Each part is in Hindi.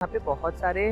यहाँ पे बहुत सारे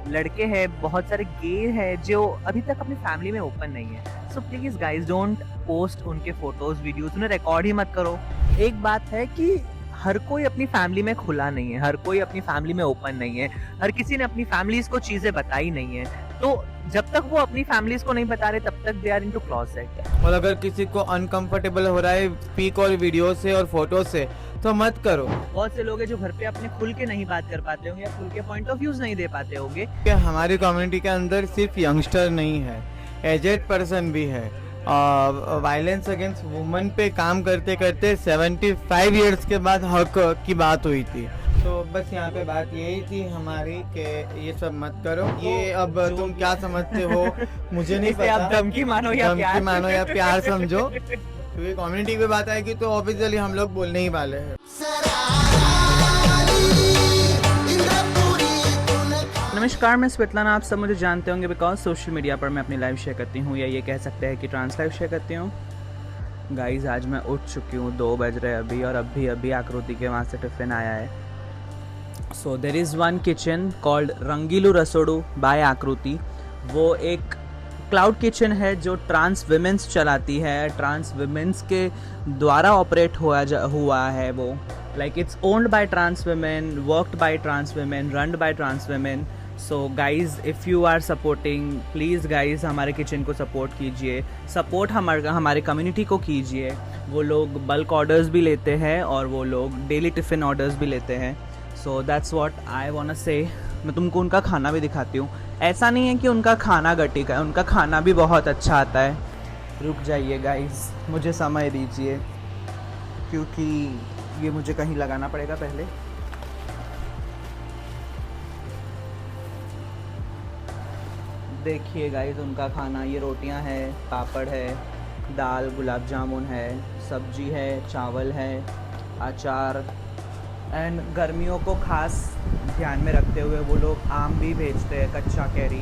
लड़के हैं, बहुत सारे गे हैं जो अभी तक अपनी फैमिली में ओपन नहीं है। So please guys don't post उनके फ़ोटोज़, वीडियोज़, उन्हें रिकॉर्ड ही मत करो। एक बात है कि हर कोई अपनी फैमिली में खुला नहीं है, हर कोई अपनी फैमिली में ओपन नहीं है, हर किसी ने अपनी फैमिलीज़ को चीज़ें बताई नहीं है। तो जब तक वो अपनी फैमिलीज़ को नहीं बता रहे तब तक दे आर इनटू क्लोज़ेट। और अगर किसी को अनकंफर्टेबल हो रहा है पिक और वीडियो से और फोटो से तो मत करो। बहुत से लोग हैं जो घर पे अपने खुल के नहीं बात कर पाते होंगे या खुल के पॉइंट ऑफ व्यूज़ नहीं दे पाते होंगे। कि हमारी कम्युनिटी के अंदर सिर्फ यंगस्टर नहीं है, एजेड पर्सन भी है। वायलेंस अगेंस्ट वुमेन पे काम करते करते 75 इयर्स के बाद हक की बात हुई थी। तो बस यहाँ पे बात यही थी हमारी कि ये सब मत करो। ये अब तुम क्या समझते हो मुझे नहीं इसे आप पता। धमकी मानो या धमकी प्यार मानो या प्यार समझो, क्योंकि कम्युनिटी पे बात आएगी तो ऑब्वियसली हम लोग बोलने ही वाले हैं। नमस्कार, मैं स्वेतलाना। आप सब मुझे जानते होंगे बिकॉज सोशल मीडिया पर मैं अपनी लाइव शेयर करती हूँ, या ये कह सकते हैं कि ट्रांस लाइव शेयर करती हूँ। गाइज आज मैं उठ चुकी हूँ, 2 बज रहे अभी, और अभी आकृति के वहाँ से टिफ़िन आया है। So there is one kitchen called Rangilu Rasodu by Aakriti. वो एक क्लाउड किचन है जो ट्रांस विमेंस चलाती है, ट्रांस विमेंस के द्वारा ऑपरेट हुआ है वो। Like it's owned by trans women, worked by trans women, run by trans women। So guys if you are supporting, please guys हमारे किचन को सपोर्ट कीजिए, सपोर्ट हमारे कम्युनिटी को कीजिए। वो लोग बल्क ऑर्डर्स भी लेते हैं और वो लोग डेली टिफ़िन ऑर्डर्स भी लेते हैं। So that's what I want to say. मैं तुमको उनका खाना भी दिखाती हूँ। ऐसा नहीं है कि उनका खाना घटी का है, उनका खाना भी बहुत अच्छा आता है। रुक जाइए गाइज, मुझे समय दीजिए क्योंकि ये मुझे कहीं लगाना पड़ेगा पहले। देखिए गाइस उनका खाना, ये रोटियां हैं, पापड़ है, दाल, गुलाब जामुन है, सब्जी है, चावल है, अचार, एंड गर्मियों को खास ध्यान में रखते हुए वो लोग आम भी भेजते हैं, कच्चा कैरी।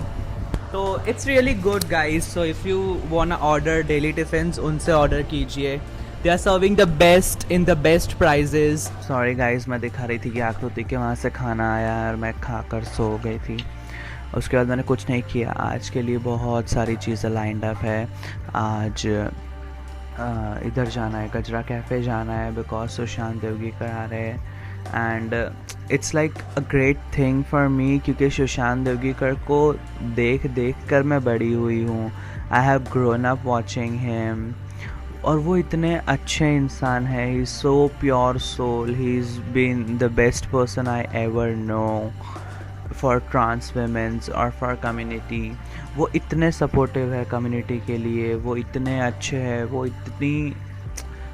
तो it's really good guys. So if you want order daily tiffins, उनसे ऑर्डर कीजिए। They are serving the best in the best prices. Sorry guys, मैं दिखा रही थी कि आकृति के वहाँ से खाना आया और मैं खाकर सो गई थी। उसके बाद मैंने कुछ नहीं किया। आज के लिए बहुत सारी चीज़ें लाइंड अप है। आज इधर जाना है, गजरा कैफ़े जाना है बिकॉज सुशांत देवगीकर आ रहे हैं। And it's like a great thing for me, क्योंकि सुशांत देवगीकर को देख कर मैं बड़ी हुई हूँ। I have grown up watching him, और वो इतने अच्छे इंसान है। He is so pure soul, he is been the best person I ever know for trans womens और फॉर कम्युनिटी। वो इतने सपोर्टिव है कम्युनिटी के लिए, वो इतने अच्छे हैं, वो इतनी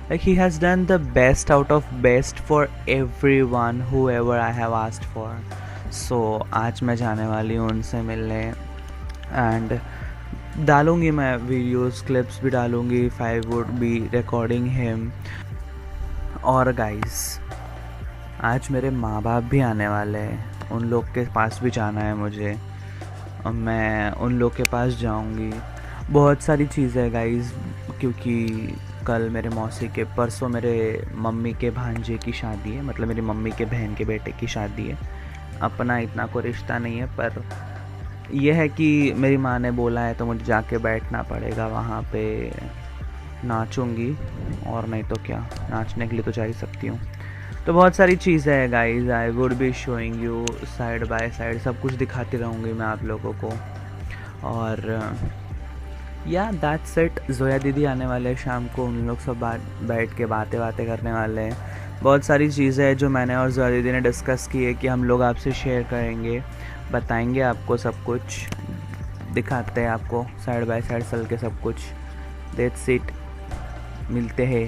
like he has done the best out of best for everyone whoever I have asked for. So आज मैं जाने वाली हूँ उनसे मिलने, एंड डालूँगी मैं वीडियोस, क्लिप्स भी डालूँगी, if I would be recording him। और गाइस आज मेरे माँ बाप भी आने वाले हैं, उन लोग के पास भी जाना है मुझे, और मैं उन लोग के पास जाऊँगी। बहुत सारी चीज़ें है गाइस, क्योंकि कल मेरे मौसी के, परसों मेरे मम्मी के भांजे की शादी है, मतलब मेरी मम्मी के बहन के बेटे की शादी है। अपना इतना कोई रिश्ता नहीं है, पर यह है कि मेरी माँ ने बोला है तो मुझे जाके बैठना पड़ेगा वहाँ पे। नाचूंगी, और नहीं तो क्या, नाचने के लिए तो जा ही सकती हूँ। तो बहुत सारी चीज़ें हैं guys, I would be showing you side by side, सब कुछ दिखाती रहूँगी मैं आप लोगों को। और या दैट्स इट। जोया दीदी आने वाले हैं शाम को, उन लोग सब बैठ के बातें करने वाले हैं। बहुत सारी चीज़ें हैं जो मैंने और जोया दीदी ने डिस्कस की है कि हम लोग आपसे शेयर करेंगे, बताएंगे आपको, सब कुछ दिखाते हैं आपको साइड बाय साइड चल के सब कुछ। दैट्स इट, मिलते हैं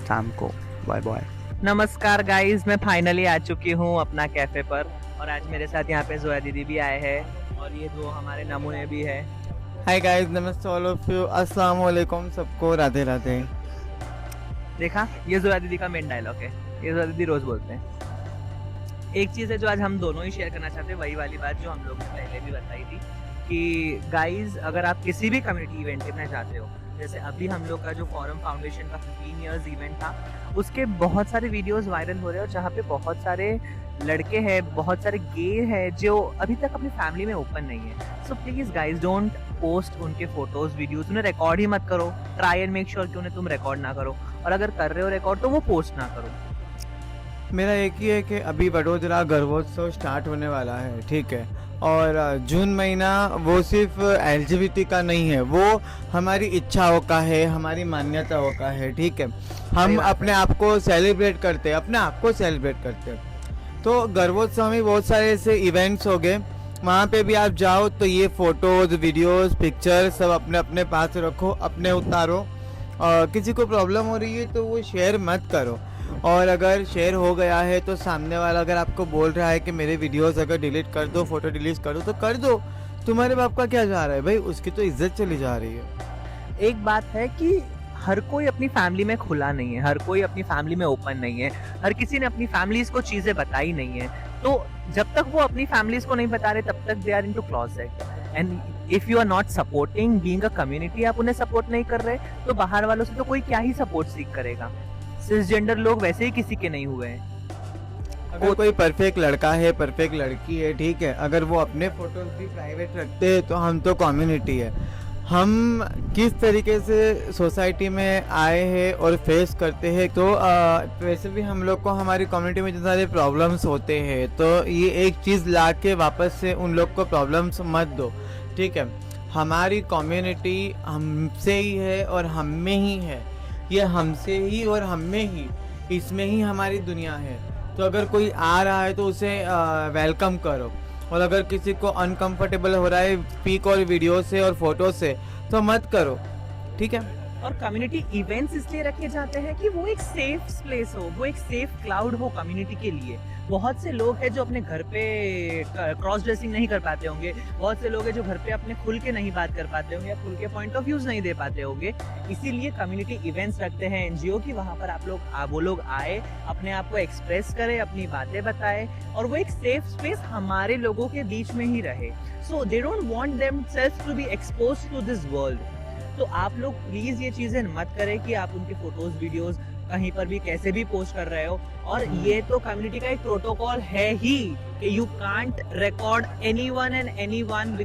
शाम को, बाय बाय। नमस्कार गाइस, मैं फाइनली आ चुकी हूँ अपना कैफ़े पर, और आज मेरे साथ यहाँ पे जोया दीदी भी आए हैं, और ये 2 हमारे नमूने भी है। हाय गाइस, नमस्ते ऑल ऑफ यू, अस्सलाम वालेकुम सबको, राधे राधे। देखा, ये जोया दीदी का मेन डायलॉग है, ये जोया दीदी रोज़ बोलते हैं। एक चीज़ है जो आज हम दोनों ही शेयर करना चाहते हैं, वही वाली बात जो हम लोग ने पहले भी बताई थी कि गाइस अगर आप किसी भी कम्युनिटी इवेंट में जाते हो जैसे अभी हम लोग का जो फॉरम फाउंडेशन का 15 इयर्स इवेंट था, उसके बहुत सारे वीडियोस वायरल हो रहे हैं और जहाँ पे बहुत सारे लड़के हैं, बहुत सारे गे हैं जो अभी तक अपनी फैमिली में ओपन नहीं है। So please guys don't post उनके फोटोज वीडियोस, उन्हें रिकॉर्ड ही मत करो। ट्राई एंड मेक श्योर कि उन्हें तुम रिकॉर्ड ना करो, और अगर कर रहे हो रिकॉर्ड तो वो पोस्ट ना करो। मेरा एक ही है कि अभी वडोदरा गर्भोत्सव स्टार्ट होने वाला है, ठीक है, और जून महीना वो सिर्फ LGBT का नहीं है, वो हमारी इच्छाओं का है, हमारी मान्यताओं का है, ठीक है। हम अपने आप को सेलिब्रेट करते हैं, अपने आप को सेलिब्रेट करते हैं। तो गर्भोत्सव में बहुत सारे ऐसे इवेंट्स हो गए, वहाँ पे भी आप जाओ तो ये फोटोज वीडियोस पिक्चर सब अपने अपने पास रखो, अपने उतारो। और किसी को प्रॉब्लम हो रही है तो वो शेयर मत करो, और अगर शेयर हो गया है तो सामने वाला अगर आपको बोल रहा है कि मेरे वीडियोस अगर डिलीट कर दो, फोटो डिलीट कर दो, तो कर दो। तुम्हारे बाप का क्या जा रहा है भाई, उसकी तो इज्जत चली जा रही है। एक बात है कि हर कोई अपनी फैमिली में खुला नहीं है, हर कोई अपनी फैमिली में ओपन नहीं है, हर किसी ने अपनी फैमिलीज को चीजें बताई नहीं है। तो जब तक वो अपनी फैमिलीज को नहीं बता रहे तब तक they are into closet. And if you are not supporting being a community, आप उन्हें सपोर्ट नहीं कर रहे तो बाहर वालों से तो कोई क्या ही सपोर्ट सीख करेगा। सिसजेंडर लोग वैसे ही किसी के नहीं हुए हैं। अगर कोई परफेक्ट लड़का है, परफेक्ट लड़की है, ठीक है, अगर वो अपने फोटोज भी प्राइवेट रखते हैं तो हम तो कम्युनिटी है। हम किस तरीके से सोसाइटी में आए हैं और फेस करते हैं, तो वैसे भी हम लोग को हमारी कम्युनिटी में जितने सारे प्रॉब्लम्स होते हैं, तो ये एक चीज़ ला के वापस से उन लोग को प्रॉब्लम्स मत दो, ठीक है। हमारी कम्युनिटी हमसे ही है और हम में ही है, ये हमसे ही और हम में ही, इसमें ही हमारी दुनिया है। तो अगर कोई आ रहा है तो उसे वेलकम करो, और अगर किसी को अनकंफर्टेबल हो रहा है स्पीक और वीडियो से और फोटो से तो मत करो, ठीक है। और कम्युनिटी इवेंट्स इसलिए रखे जाते हैं कि वो एक सेफ प्लेस हो, वो एक सेफ क्लाउड हो कम्युनिटी के लिए। बहुत से लोग हैं जो अपने घर पे क्रॉस ड्रेसिंग नहीं कर पाते होंगे, बहुत से लोग हैं जो घर पे अपने खुल के नहीं बात कर पाते होंगे या खुल के पॉइंट ऑफ व्यूज नहीं दे पाते होंगे। इसीलिए कम्युनिटी इवेंट्स रखते हैं एनजीओ की, वहां पर आप लोग वो लोग आए, अपने आप को एक्सप्रेस करें, अपनी बातें बताएं, और वो एक सेफ स्पेस हमारे लोगों के बीच में ही रहे। So they don't want themselves to be exposed to this world. तो आप लोग प्लीज ये चीजें मत करें कि आप उनके फोटोज वीडियोस कहीं पर भी कैसे भी पोस्ट कर रहे हो। और ये तो कम्युनिटी का एक प्रोटोकॉल है ही कि you can't record anyone and anyone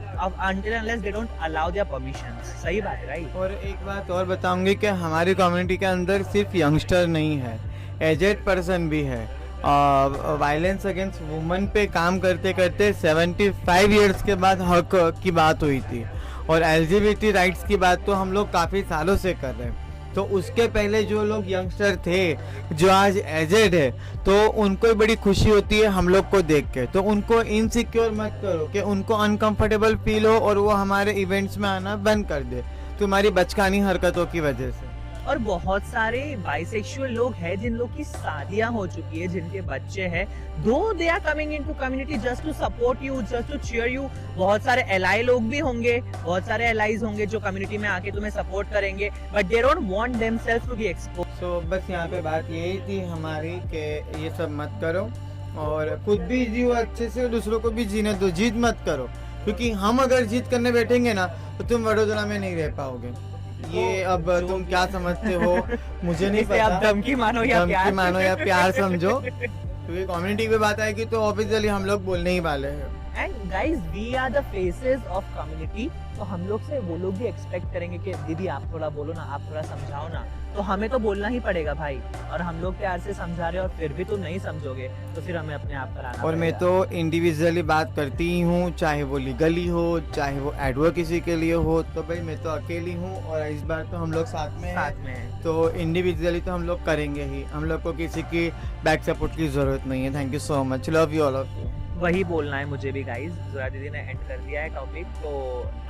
until unless they don't allow their permissions। सही बात है, राइट। और एक बात और बताऊंगी कि हमारी कम्युनिटी के अंदर सिर्फ यंगस्टर नहीं है, एजेड पर्सन भी है। वायलेंस अगेंस्ट वुमेन पे काम करते करते 75 इयर्स के बाद हक की बात हुई थी, और LGBT राइट्स की बात तो हम लोग काफ़ी सालों से कर रहे हैं। तो उसके पहले जो लोग यंगस्टर थे जो आज एजेड है, तो उनको बड़ी खुशी होती है हम लोग को देख के। तो उनको इनसिक्योर मत करो कि उनको अनकंफर्टेबल फील हो और वो हमारे इवेंट्स में आना बंद कर दे तुम्हारी बचकानी हरकतों की वजह से। और बहुत सारे बाइसेक्सुअल लोग हैं जिन लोग की शादियां हो चुकी है, जिनके बच्चे हैं, दो they are coming into community just to support you, just to cheer you. बहुत सारे एलाई लोग भी होंगे, बहुत सारे एलाइज होंगे जो कम्युनिटी में आके तुम्हें सपोर्ट करेंगे, but they don't want themselves to be exposed. So बस यहाँ पे बात यही थी हमारी कि ये सब मत करो, और खुद भी जियो अच्छे से, दूसरों को भी जीने दो, जीत मत करो। क्योंकि हम अगर जीत करने बैठेंगे ना तो तुम वडोदरा में नहीं रह पाओगे। ये अब तुम क्या समझते हो मुझे नहीं पता, आप धमकी मानो या प्यार समझो, क्योंकि कम्युनिटी पे बात आएगी तो ऑब्वियसली हम लोग बोलने ही वाले हैं। And guys we are the faces of community, तो हम लोग से वो लोग भी एक्सपेक्ट करेंगे कि दीदी आप थोड़ा बोलो ना, आप थोड़ा समझाओ ना, तो हमें तो बोलना ही पड़ेगा भाई। और हम लोग प्यार से समझा रहे हैं और फिर भी तुम नहीं समझोगे तो फिर हमें अपने आप कराना और मैं तो इंडिविजुअली बात करती ही हूँ, चाहे वो लीगली हो, चाहे वो एडवोकेसी के लिए हो। तो भाई मैं तो अकेली हूँ और इस बार तो हम लोग साथ में हैं, तो इंडिविजुअली तो हम लोग करेंगे ही। हम लोग को किसी की बैक सपोर्ट की जरूरत नहीं है। Thank you so much, love you all of you. वही बोलना है मुझे भी गाइस, ज़ोया दीदी ने एंड कर दिया है टॉपिक, तो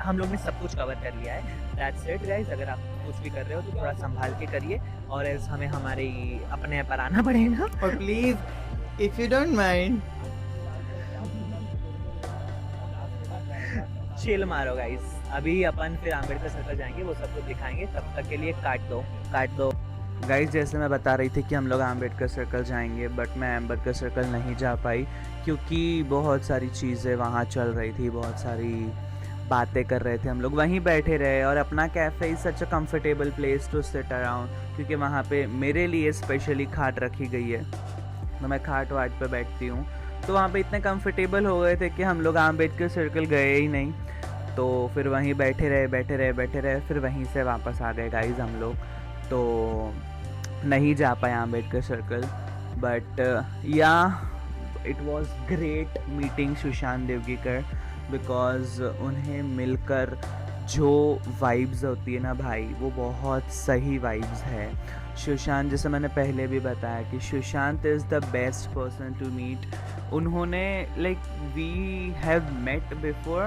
हम लोग ने सब कुछ कवर कर लिया है। दैट्स इट गाइस, अगर आप कुछ भी कर रहे हो तो थोड़ा संभाल के करिए, और एल्स हमें हमारे अपने पर आना पड़ेगा। और please if you don't mind chill मारो गाइस। अभी अपन फिर आम्बेडकर सर्कल जाएंगे, वो सब कुछ दिखाएंगे, तब तक के लिए काट दो। गाइस जैसे मैं बता रही थी कि हम लोग आम्बेडकर सर्कल जाएंगे, बट मैं आम्बेडकर सर्कल नहीं जा पाई क्योंकि बहुत सारी चीज़ें वहाँ चल रही थी, बहुत सारी बातें कर रहे थे हम लोग, वहीं बैठे रहे। और अपना cafe is such a comfortable place to sit around, क्योंकि वहाँ पे मेरे लिए स्पेशली खाट रखी गई है, तो मैं खाट वाट पे बैठती हूँ। तो वहाँ पे इतने कंफर्टेबल हो गए थे कि हम लोग आम्बेडकर सर्कल गए ही नहीं। तो फिर वहीं बैठे रहे, फिर वहीं से वापस आ गए गाइस हम लोग। तो नहीं जा पाए Ambedkar circle, but yeah it was great meeting Sushant Devgikar, because उन्हें मिलकर जो वाइब्स होती है ना भाई, वो बहुत सही वाइब्स है। सुशांत, जैसे मैंने पहले भी बताया कि Sushant is the best person to meet. उन्होंने like we have met before,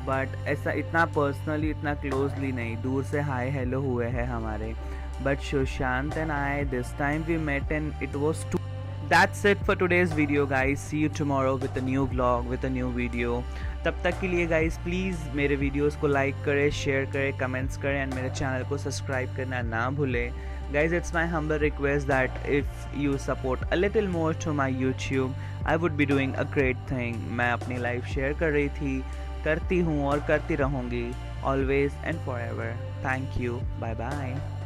but ऐसा इतना पर्सनली, इतना क्लोजली नहीं, दूर से हाय हेलो हुए हैं हमारे। But Sushant and I, this time we met and it was too. That's it for today's video guys. See you tomorrow with a new vlog, with a new video. तब तक के लिए guys प्लीज़ मेरे वीडियोस को लाइक करें, शेयर करें, कमेंट्स करें एंड मेरे चैनल को सब्सक्राइब करना ना भूलें। Guys, it's my humble request that if you support a little more to my YouTube, I would be doing a great thing. मैं अपनी लाइफ शेयर कर रही थी, करती हूँ और करती रहूँगी, always and forever. Thank you. Bye bye.